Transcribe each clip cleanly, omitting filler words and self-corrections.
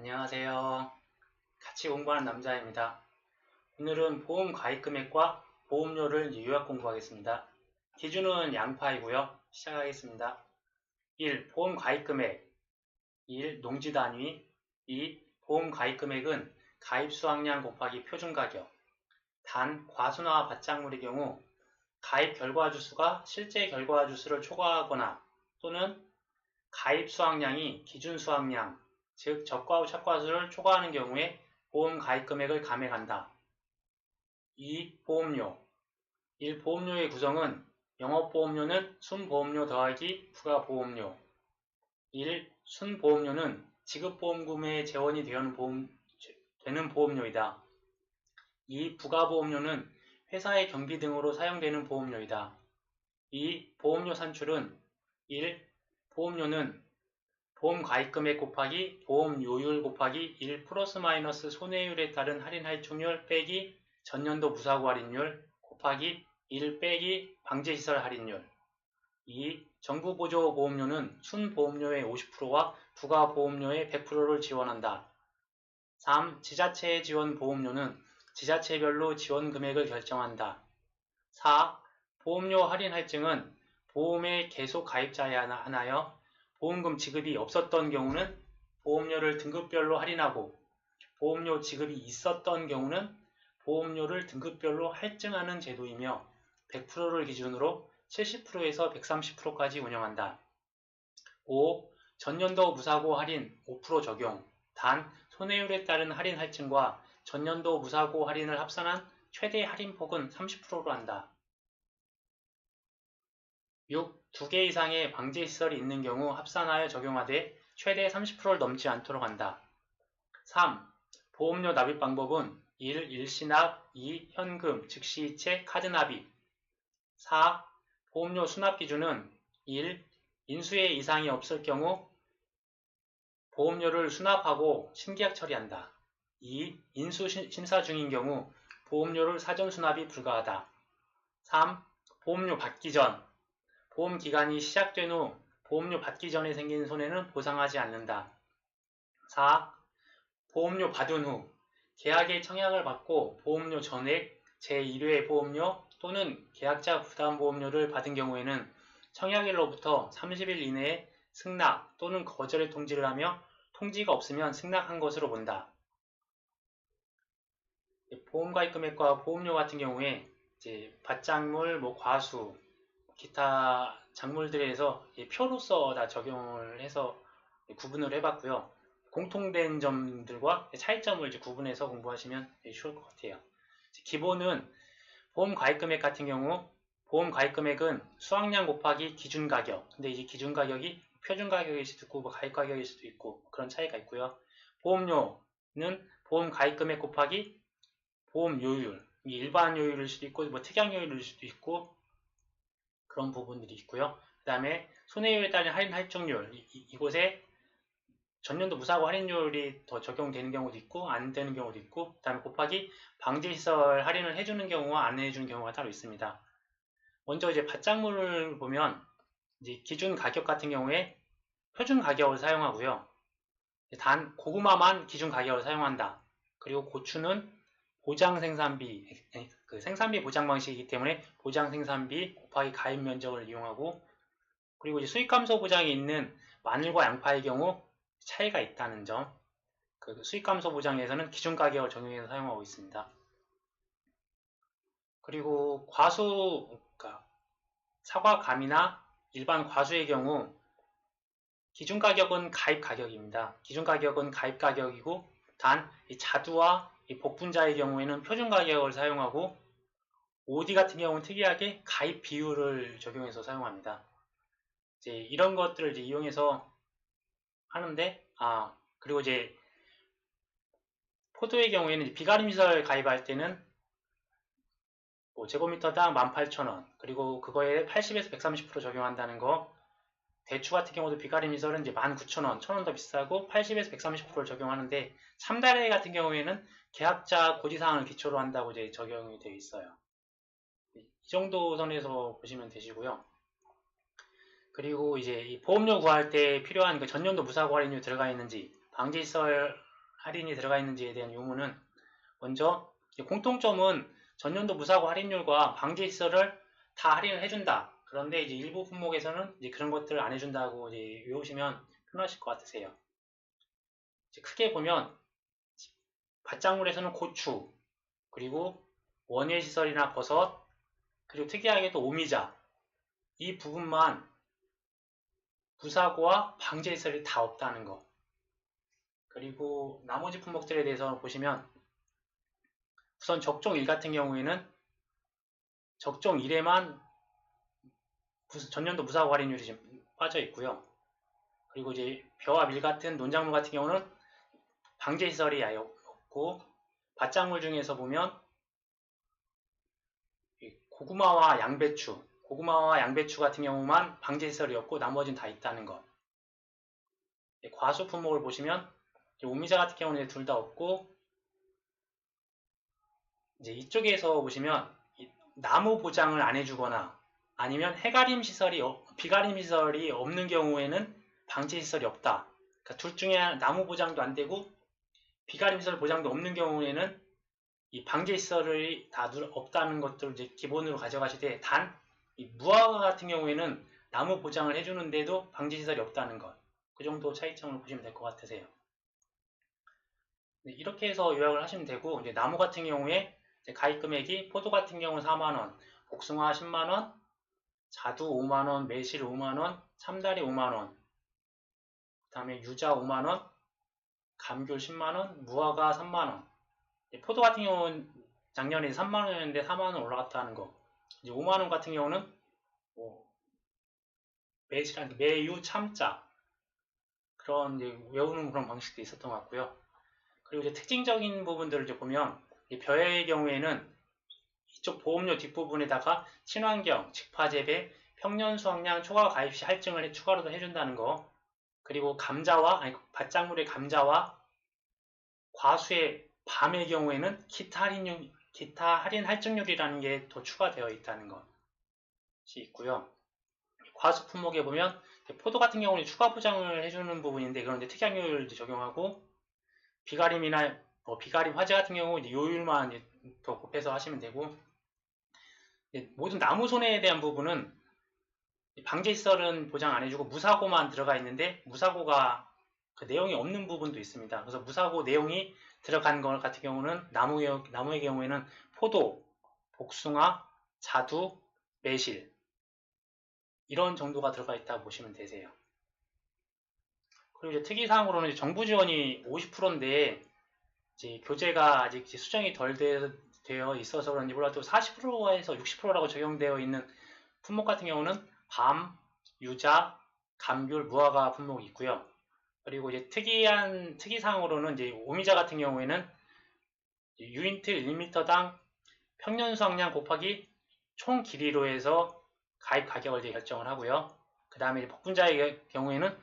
안녕하세요. 같이 공부하는 남자입니다. 오늘은 보험 가입 금액과 보험료를 요약 공부하겠습니다. 기준은 양파이고요. 시작하겠습니다. 1. 보험 가입 금액 1. 농지 단위 2. 보험 가입 금액은 가입 수확량 곱하기 표준 가격 단, 과수나 받장물의 경우 가입 결과 주수가 실제 결과 주수를 초과하거나 또는 가입 수확량이 기준 수확량 즉 적과 후 착과수를 초과하는 경우에 보험 가입 금액을 감액한다. 2. 보험료 1. 보험료의 구성은 영업보험료는 순보험료 더하기 부가보험료 1. 순보험료는 지급보험금에 재원이 되는 보험료이다. 2. 부가보험료는 회사의 경비 등으로 사용되는 보험료이다. 2. 보험료 산출은 1. 보험료는 보험 가입금액 곱하기 보험료율 곱하기 1 플러스 마이너스 손해율에 따른 할인 할증률 빼기 전년도 무사고 할인율 곱하기 1 빼기 방제시설 할인율 2. 정부보조 보험료는 순보험료의 50%와 부가보험료의 100%를 지원한다. 3. 지자체 지원 보험료는 지자체별로 지원 금액을 결정한다. 4. 보험료 할인 할증은 보험의 계속 가입자에 한하여 보험금 지급이 없었던 경우는 보험료를 등급별로 할인하고 보험료 지급이 있었던 경우는 보험료를 등급별로 할증하는 제도이며 100%를 기준으로 70%에서 130%까지 운영한다. 5. 전년도 무사고 할인 5% 적용. 단, 손해율에 따른 할인 할증과 전년도 무사고 할인을 합산한 최대 할인폭은 30%로 한다. 6. 2개 이상의 방제시설이 있는 경우 합산하여 적용하되 최대 30%를 넘지 않도록 한다. 3. 보험료 납입 방법은 1. 일시납 2. 현금, 즉시이체, 카드납입 4. 보험료 수납 기준은 1. 인수에 이상이 없을 경우 보험료를 수납하고 신계약 처리한다. 2. 인수 심사 중인 경우 보험료를 사전 수납이 불가하다. 3. 보험료 받기 전 보험 기간이 시작된 후 보험료 받기 전에 생긴 손해는 보상하지 않는다. 4. 보험료 받은 후 계약의 청약을 받고 보험료 전액 제1회 보험료 또는 계약자 부담보험료를 받은 경우에는 청약일로부터 30일 이내에 승낙 또는 거절의 통지를 하며 통지가 없으면 승낙한 것으로 본다. 보험가입 금액과 보험료 같은 경우에 이제 받장물, 과수, 기타 작물들에서 표로서 다 적용을 해서 구분을 해봤고요. 공통된 점들과 차이점을 이제 구분해서 공부하시면 쉬울 것 같아요. 기본은 보험 가입금액 같은 경우 보험 가입금액은 수확량 곱하기 기준가격. 근데 이제 기준가격이 표준가격일 수도 있고 가입가격일 수도 있고 그런 차이가 있고요. 보험료는 보험 가입금액 곱하기 보험료율. 일반 요율일 수도 있고 특약요율일 수도 있고 그런 부분들이 있고요. 그 다음에 손해율에 따른 할인 할증률 이곳에 전년도 무사고 할인율이 더 적용되는 경우도 있고 안 되는 경우도 있고 그 다음에 곱하기 방제시설 할인을 해주는 경우와 안 해주는 경우가 따로 있습니다. 먼저 이제 받장물을 보면 이제 기준 가격 같은 경우에 표준 가격을 사용하고요. 단 고구마만 기준 가격을 사용한다. 그리고 고추는 보장 생산비, 그 생산비 보장 방식이기 때문에 보장 생산비 곱하기 가입 면적을 이용하고 그리고 이제 수익 감소 보장이 있는 마늘과 양파의 경우 차이가 있다는 점. 그 수익 감소 보장에서는 기준 가격을 적용해서 사용하고 있습니다. 그리고 과수, 그러니까 사과, 감이나 일반 과수의 경우 기준 가격은 가입 가격입니다. 기준 가격은 가입 가격이고 단 이 자두와 이 복분자의 경우에는 표준 가격을 사용하고 OD 같은 경우는 특이하게 가입 비율을 적용해서 사용합니다. 이제 이런 것들을 이제 이용해서 하는데 그리고 이제 포도의 경우에는 비가림시설 가입할 때는 제곱미터당 18,000원 그리고 그거에 80에서 130% 적용한다는 거. 대추 같은 경우도 비가림시설은 이제 19,000원, 1,000원 더 비싸고 80에서 130%를 적용하는데 참다래 같은 경우에는 계약자 고지사항을 기초로 한다고 이제 적용이 되어 있어요. 이 정도 선에서 보시면 되시고요. 그리고 이제 이 보험료 구할 때 필요한 그 전년도 무사고 할인율 들어가 있는지 방지시설 할인이 들어가 있는지에 대한 의무는 먼저 공통점은 전년도 무사고 할인율과 방제시설을 다 할인을 해준다. 그런데 이제 일부 품목에서는 이제 그런 것들을 안 해준다고 이제 외우시면 편하실 것 같으세요. 이제 크게 보면 밭작물에서는 고추, 그리고 원예시설이나 버섯, 그리고 특이하게도 오미자 이 부분만 무사고와 방제시설이 다 없다는 거. 그리고 나머지 품목들에 대해서 보시면 우선 적종 1 같은 경우에는 적종 1에만 전년도 무사고 할인율이 지금 빠져 있고요. 그리고 이제 벼와 밀 같은 논작물 같은 경우는 방제시설이 아예 없고, 밭작물 중에서 보면 고구마와 양배추 같은 경우만 방제시설이 없고 나머지는 다 있다는 것. 과수 품목을 보시면 오미자 같은 경우는 둘 다 없고, 이제 이쪽에서 보시면 나무 보장을 안 해주거나 아니면 비가림 시설이 없는 경우에는 방제 시설이 없다. 그러니까 둘 중에 나무 보장도 안 되고 비가림 시설 보장도 없는 경우에는 이 방제 시설이 다 없다는 것들을 이제 기본으로 가져가시되, 단 이 무화과 같은 경우에는 나무 보장을 해주는데도 방제 시설이 없다는 것. 그 정도 차이점을 보시면 될 것 같으세요. 이렇게 해서 요약을 하시면 되고, 이제 나무 같은 경우에 가입 금액이 포도 같은 경우는 4만원, 복숭아 10만원, 자두 5만원, 매실 5만원, 참다리 5만원, 그 다음에 유자 5만원, 감귤 10만원, 무화과 3만원. 포도 같은 경우는 작년에 3만원이었는데 4만원 올라갔다는 거. 이제 5만원 같은 경우는 매유, 참자 그런 이제 외우는 그런 방식도 있었던 것 같고요. 그리고 이제 특징적인 부분들을 이제 보면 벼의 경우에는 이쪽 보험료 뒷부분에다가 친환경, 직파재배, 평년수확량 초과 가입 시 할증을 추가로 해준다는 거. 그리고 밭작물의 감자와 과수의 밤의 경우에는 기타 할인 할증률이라는 게 더 추가되어 있다는 것이 있고요. 과수 품목에 보면 포도 같은 경우는 추가 보장을 해주는 부분인데, 그런데 특약률 적용하고, 비가림이나 비가림 화재 같은 경우 이제 요율만 이제 더 곱해서 하시면 되고, 모든 나무 손해에 대한 부분은 방제시설은 보장 안 해주고 무사고만 들어가 있는데, 무사고가 그 내용이 없는 부분도 있습니다. 그래서 무사고 내용이 들어간 것 같은 경우는 나무의 경우에는 포도, 복숭아, 자두, 매실 이런 정도가 들어가 있다고 보시면 되세요. 그리고 이제 특이사항으로는 이제 정부 지원이 50%인데 이제 교재가 아직 수정이 덜 되어 있어서 그런지 몰라도 40%에서 60%라고 적용되어 있는 품목 같은 경우는 밤, 유자, 감귤, 무화과 품목이 있고요. 그리고 이제 특이사항으로는 이제 오미자 같은 경우에는 유인트 1m당 평년 수확량 곱하기 총 길이로 해서 가입 가격을 이제 결정을 하고요. 그 다음에 복분자의 경우에는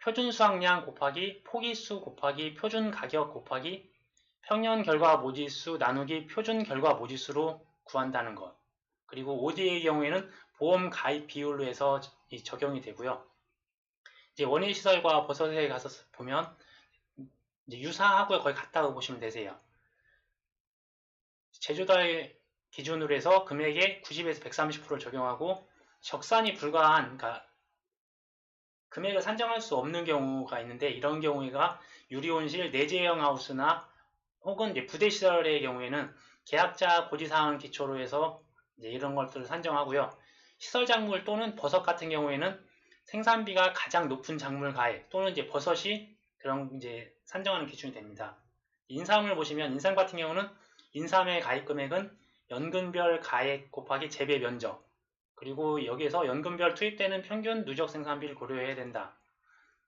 표준 수확량 곱하기 포기수 곱하기 표준 가격 곱하기 평년 결과 모지수 나누기 표준 결과 모지수로 구한다는 것. 그리고 OD의 경우에는 보험 가입 비율로 해서 적용이 되고요. 이제 원예시설과 버섯에 가서 보면 이제 유사하고 거의 같다고 보시면 되세요. 제조달 기준으로 해서 금액의 90에서 130%를 적용하고, 적산이 불가한, 그러니까 금액을 산정할 수 없는 경우가 있는데, 이런 경우가 유리온실, 내재형 하우스나 혹은 이제 부대시설의 경우에는 계약자 고지사항 기초로 해서 이제 이런 것들을 산정하고요. 시설작물 또는 버섯 같은 경우에는 생산비가 가장 높은 작물 가액 또는 이제 버섯이 그런 이제 산정하는 기준이 됩니다. 인삼을 보시면 인삼 같은 경우는 인삼의 가입 금액은 연근별 가액 곱하기 재배 면적, 그리고 여기에서 연근별 투입되는 평균 누적 생산비를 고려해야 된다.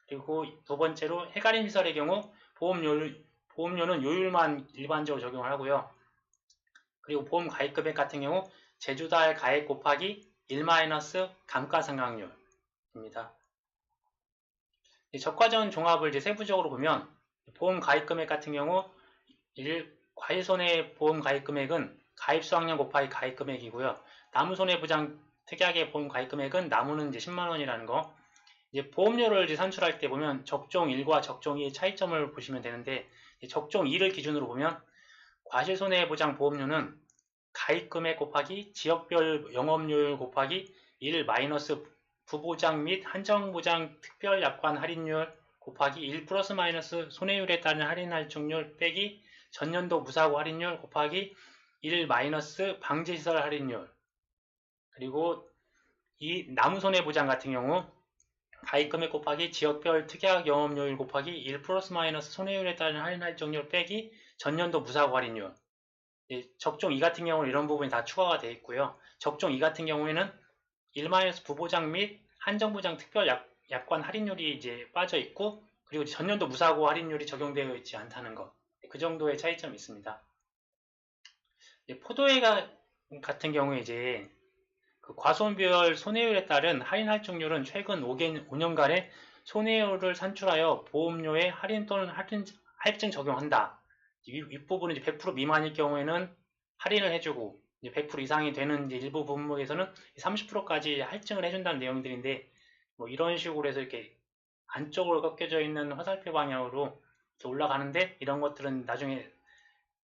그리고 두 번째로 해가림 시설의 경우 보험료는 요율만 일반적으로 적용을 하고요. 그리고 보험 가입 금액 같은 경우 제주달 가액 곱하기 1- 감가상각률입니다. 적과전 종합을 이제 세부적으로 보면 보험 가입 금액 같은 경우 과일손해 보험 가입 금액은 가입 수확량 곱하기 가입 금액이고요. 나무 손해보장 특약의 보험 가입 금액은 나무는 이제 10만원이라는 거. 이제 보험료를 이제 산출할 때 보면 적종 1과 적종 2의 차이점을 보시면 되는데, 적종 2를 기준으로 보면 과실손해보장 보험료는 가입금액 곱하기 지역별 영업료율 곱하기 1 마이너스 부보장 및 한정보장 특별약관 할인율 곱하기 1 플러스 마이너스 손해율에 따른 할인 할증률 빼기 전년도 무사고 할인율 곱하기 1 마이너스 방지시설 할인율. 그리고 이 나무손해보장 같은 경우 가입금액 곱하기 지역별 특약 영업료율 곱하기 1 플러스 마이너스 손해율에 따른 할인 할증률 빼기 전년도 무사고 할인율. 적종 2 같은 경우는 이런 부분이 다 추가가 되어 있고요. 적종 2 같은 경우에는 1 마이너스 부보장 및 한정보장 특별 약관 할인율이 이제 빠져 있고, 그리고 전년도 무사고 할인율이 적용되어 있지 않다는 것. 그 정도의 차이점이 있습니다. 포도회 같은 경우에 이제 그 과손별 손해율에 따른 할인 할증률은 최근 5년간의 손해율을 산출하여 보험료에 할인 또는 할증 적용한다. 윗부분은 이제 100% 미만일 경우에는 할인을 해주고, 이제 100% 이상이 되는 이제 일부 품목에서는 30%까지 할증을 해준다는 내용들인데, 뭐 이런 식으로 해서 이렇게 안쪽으로 꺾여져 있는 화살표 방향으로 올라가는데, 이런 것들은 나중에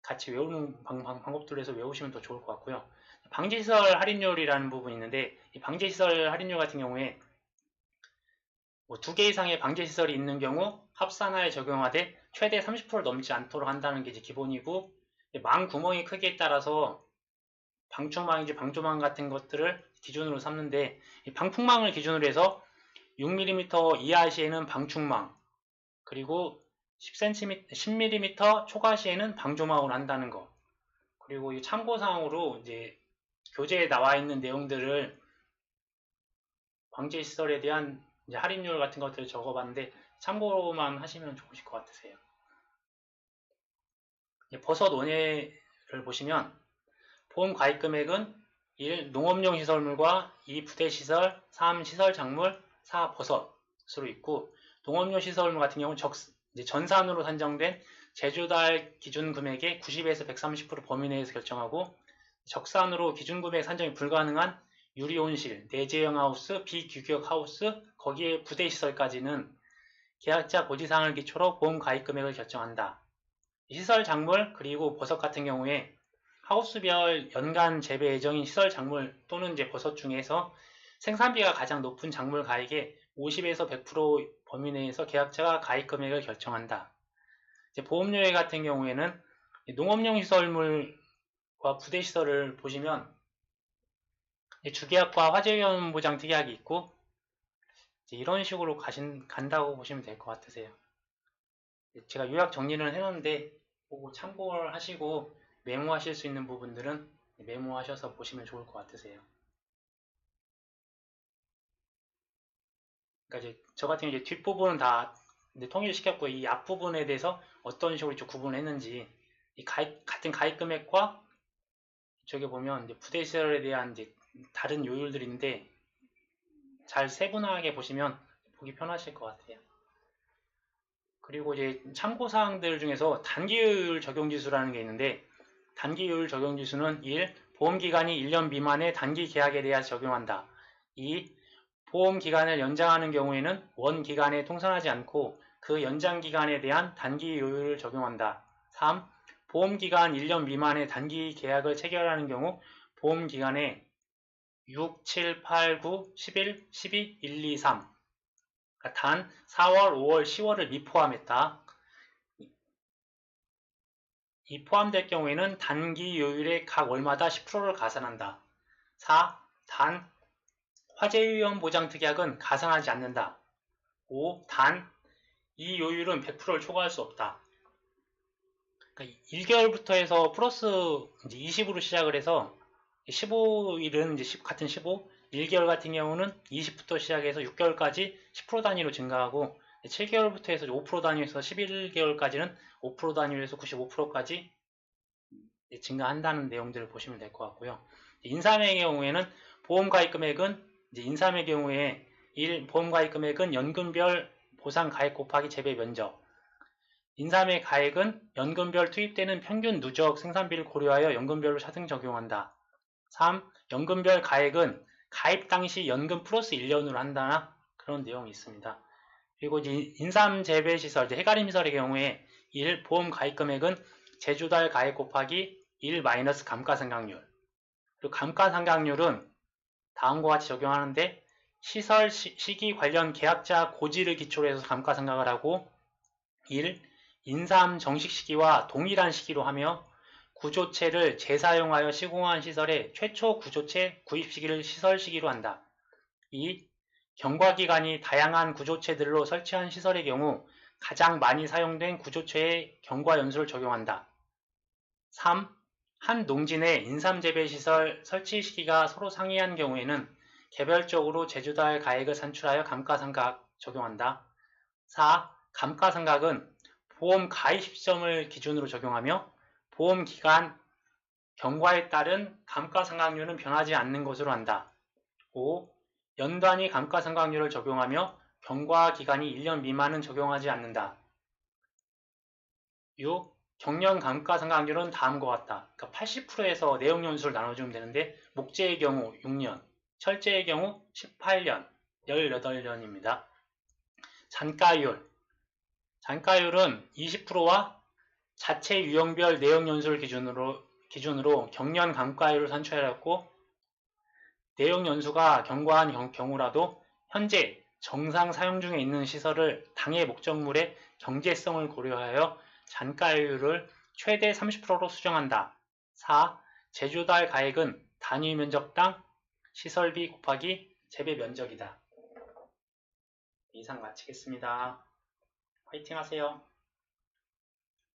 같이 외우는 방법들로 해서 외우시면 더 좋을 것 같고요. 방지시설 할인율이라는 부분이 있는데, 이 방지시설 할인율 같은 경우에 뭐 2개 이상의 방지시설이 있는 경우 합산하에 적용하되 최대 30%를 넘지 않도록 한다는 게 이제 기본이고, 망 구멍의 크기에 따라서 방충망인지 방조망 같은 것들을 기준으로 삼는데, 이 방풍망을 기준으로 해서 6mm 이하 시에는 방충망, 그리고 10mm 초과 시에는 방조망으로 한다는 거. 그리고 이 참고사항으로 이제 교재에 나와 있는 내용들을 방지시설에 대한 이제 할인율 같은 것들을 적어봤는데, 참고만 하시면 좋으실 것 같으세요. 버섯 원예를 보시면 보험 가입 금액은 1. 농업용 시설물과 2. 부대시설, 3. 시설작물, 4. 버섯으로 있고, 농업용 시설물 같은 경우는 이제 전산으로 산정된 제조달 기준 금액의 90에서 130% 범위 내에서 결정하고, 적산으로 기준 금액 산정이 불가능한 유리온실, 내재형 하우스, 비규격 하우스, 거기에 부대시설까지는 계약자 고지사항을 기초로 보험 가입 금액을 결정한다. 시설 작물 그리고 버섯 같은 경우에 하우스별 연간 재배 예정인 시설 작물 또는 이제 버섯 중에서 생산비가 가장 높은 작물 가액의 50에서 100% 범위 내에서 계약자가 가입 금액을 결정한다. 이제 보험료액 같은 경우에는 농업용 시설물과 부대시설을 보시면 주계약과 화재위험 보장 특약이 있고, 이런 식으로 간다고 보시면 될 것 같으세요. 제가 요약 정리를 해놨는데 보고 참고를 하시고 메모하실 수 있는 부분들은 메모하셔서 보시면 좋을 것 같으세요. 그러니까 이제 저 같은 경우 이제 뒷부분은 다 통일시켰고, 이 앞부분에 대해서 어떤 식으로 구분했는지, 같은 가입 금액과 이쪽에 보면 이제 부대시설에 대한 이제 다른 요율들인데 잘 세분화하게 보시면 보기 편하실 것 같아요. 그리고 이제 참고사항들 중에서 단기요율 적용지수라는 게 있는데, 단기요율 적용지수는 1. 보험기간이 1년 미만의 단기 계약에 대해 적용한다. 2. 보험기간을 연장하는 경우에는 원기간에 통산하지 않고 그 연장기간에 대한 단기요율을 적용한다. 3. 보험기간 1년 미만의 단기 계약을 체결하는 경우 보험기간에 6, 7, 8, 9, 11, 12, 1, 2, 3 단 4월, 5월, 10월을 미포함했다. 이 포함될 경우에는 단기 요율의 각 월마다 10%를 가산한다. 4. 단 화재위험 보장 특약은 가산하지 않는다. 5. 단 이 요율은 100%를 초과할 수 없다. 그러니까 1개월부터 해서 플러스 이제 20으로 시작을 해서 15일은 이제 같은 15, 1개월 같은 경우는 20부터 시작해서 6개월까지 10% 단위로 증가하고, 7개월부터 해서 5% 단위에서 11개월까지는 5% 단위로 해서 95%까지 증가한다는 내용들을 보시면 될 것 같고요. 인삼의 경우에는 보험 가입 금액은 이제 인삼의 경우에 1. 보험 가입 금액은 연금별 보상 가액 곱하기 재배 면적. 인삼의 가액은 연금별 투입되는 평균 누적 생산비를 고려하여 연금별로 차등 적용한다. 3. 연금별 가액은 가입 당시 연금 플러스 1년으로 한다. 그런 내용이 있습니다. 그리고 이제 인삼재배시설, 해가림시설의 경우에 1. 보험 가입금액은 제주달 가액 곱하기 1 마이너스 감가상각률. 그리고 감가상각률은 다음과 같이 적용하는데 시설 시기 관련 계약자 고지를 기초로 해서 감가상각을 하고 1. 인삼 정식 시기와 동일한 시기로 하며 구조체를 재사용하여 시공한 시설의 최초 구조체 구입 시기를 시설 시기로 한다. 2. 경과기간이 다양한 구조체들로 설치한 시설의 경우 가장 많이 사용된 구조체의 경과연수를 적용한다. 3. 한 농지내 인삼재배시설 설치 시기가 서로 상이한 경우에는 개별적으로 제주달 가액을 산출하여 감가상각 적용한다. 4. 감가상각은 보험 가입 시점을 기준으로 적용하며 보험기간 경과에 따른 감가상각률은 변하지 않는 것으로 한다. 5. 연단위 감가상각률을 적용하며 경과기간이 1년 미만은 적용하지 않는다. 6. 경년 감가상각률은 다음과 같다. 그러니까 80%에서 내용연수를 나눠주면 되는데 목재의 경우 6년, 철제의 경우 18년, 18년입니다. 잔가율은 20%와 자체 유형별 내용연수를 기준으로 경년 감가율을 산출하였고 내용연수가 경과한 경우라도 현재 정상 사용 중에 있는 시설을 당해 목적물의 경제성을 고려하여 잔가율을 최대 30%로 수정한다. 4. 제주달 가액은 단위 면적당 시설비 곱하기 재배 면적이다. 이상 마치겠습니다. 화이팅 하세요.